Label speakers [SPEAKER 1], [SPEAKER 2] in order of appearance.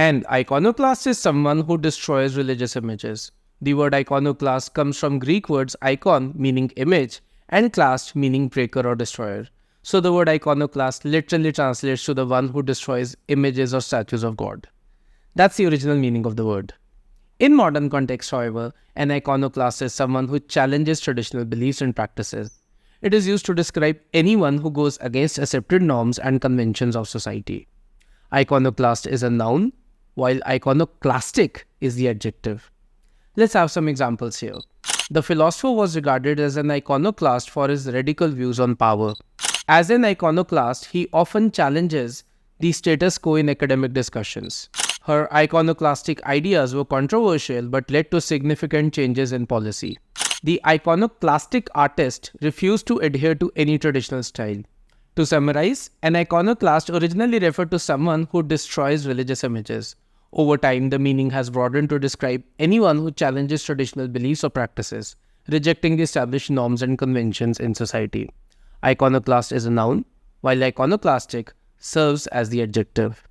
[SPEAKER 1] And iconoclast is someone who destroys religious images. The word iconoclast comes from Greek words icon meaning image and clast meaning breaker or destroyer. So the word iconoclast literally translates to the one who destroys images or statues of God. That's the original meaning of the word. In modern context, however, an iconoclast is someone who challenges traditional beliefs and practices. It is used to describe anyone who goes against accepted norms and conventions of society. Iconoclast is a noun, while iconoclastic is the adjective. Let's have some examples here. The philosopher was regarded as an iconoclast for his radical views on power. As an iconoclast, he often challenges the status quo in academic discussions. Her iconoclastic ideas were controversial but led to significant changes in policy. The iconoclastic artist refused to adhere to any traditional style. To summarize, an iconoclast originally referred to someone who destroys religious images. Over time, the meaning has broadened to describe anyone who challenges traditional beliefs or practices, rejecting the established norms and conventions in society. Iconoclast is a noun, while iconoclastic serves as the adjective.